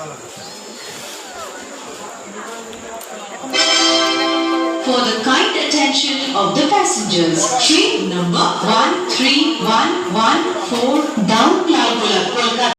For the kind attention of the passengers, train number 13114 down Lalgola, Kolkata.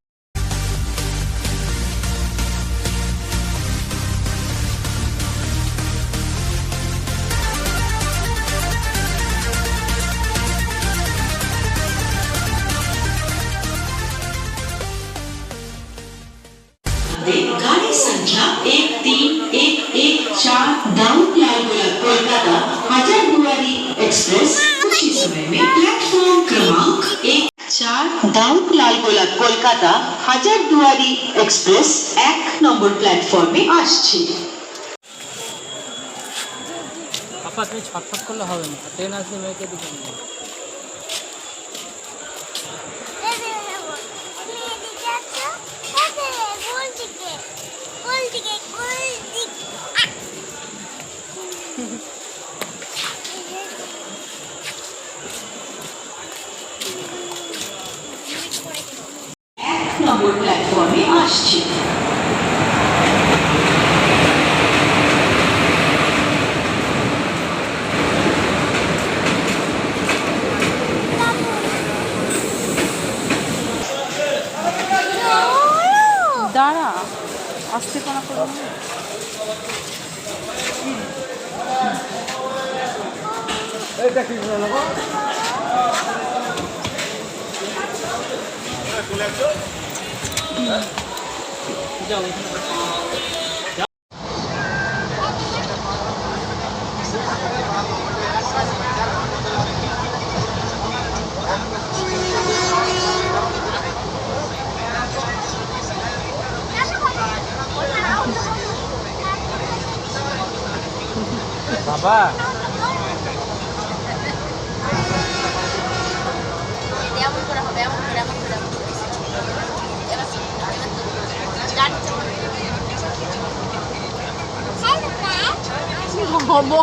गाड़ी संख्या 13114 down Lalgola Kolkata Hazarduari express कुछ ही समय में प्लेटफॉर्म क्रमांक 14 डाउन लालगोला कोलकाता हजारदुआरी एक्सप्रेस 1 নম্বর প্ল্যাটফর্মে আসছে। আপা তুমি ছটফট করলে হবে না, ট্রেন আসলে মেয়েকে দিকে নিয়ে নম্বর প্ল্যাটফর্মে আসছে। দাঁড়া, আস্তে করা করো। বাবা ভালো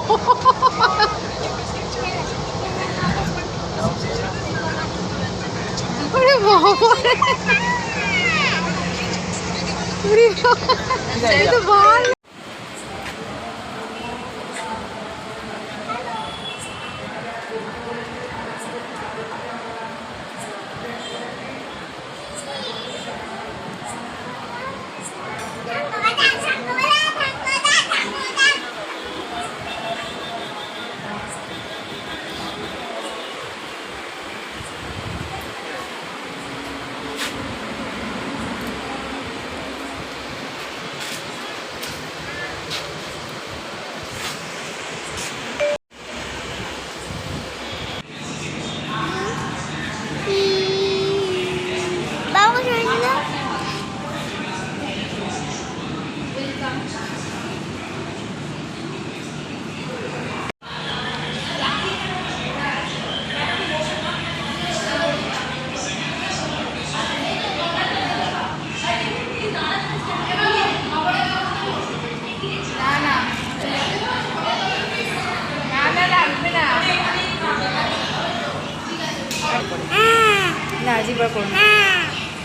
না, জিব্বার করো না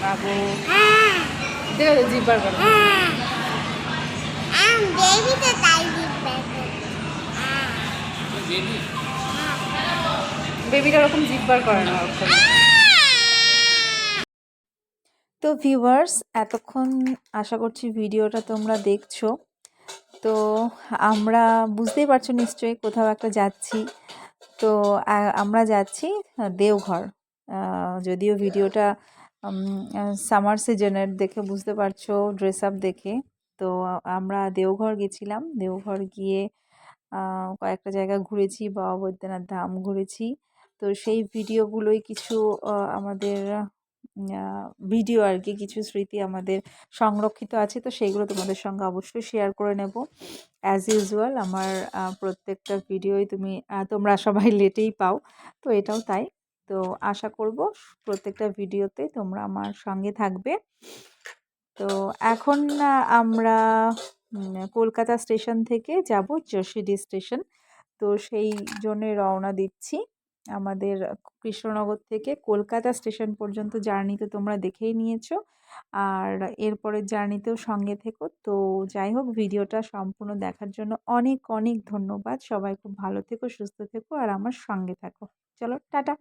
বাবু, দেখো তো জিব্বার করো। বেবিটা ওরকম জিব্বার করে না। তো ভিউয়ার্স, এতক্ষণ আশা করছি ভিডিওটা তোমরা দেখছো। তো আমরা বুঝতেই পারছো নিশ্চয়ই কোথাও একটা যাচ্ছি। তো আমরা যাচ্ছি দেওঘর। যদিও ভিডিওটা সামার সিজনের দেখে বুঝতে পারছো, ড্রেস আপ দেখে। তো আমরা দেওঘর গেছিলাম। দেওঘর গিয়ে কয়েকটা জায়গা ঘুরেছি, বাবা বৈদ্যনাথ ধাম ঘুরেছি। তো সেই ভিডিওগুলোই কিছু আমাদের ভিডিও আর কি, কিছু স্মৃতি আমাদের সংরক্ষিত আছে। তো সেইগুলো তোমাদের সঙ্গে অবশ্যই শেয়ার করে নেব। অ্যাজ ইউজুয়াল আমার প্রত্যেকটা ভিডিওই তোমরা সবাই লেটেই পাও, তো এটাও তাই। তো আশা করব প্রত্যেকটা ভিডিওতে তোমরা আমার সঙ্গে থাকবে। তো এখন আমরা কলকাতা স্টেশন থেকে যাব যশোদী স্টেশন। তো সেই জন্যে রওনা দিচ্ছি। আমাদের কৃষ্ণনগর থেকে কলকাতা স্টেশন পর্যন্ত জার্নি তো তোমরা দেখেই নিয়েছো, আর এরপরের জার্নিতেও সঙ্গে থেকো। তো যাই হোক, ভিডিওটা সম্পূর্ণ দেখার জন্য অনেক অনেক ধন্যবাদ। সবাই খুব ভালো থেকো, সুস্থ থেকো আর আমার সঙ্গে থাকো। চলো টাটা।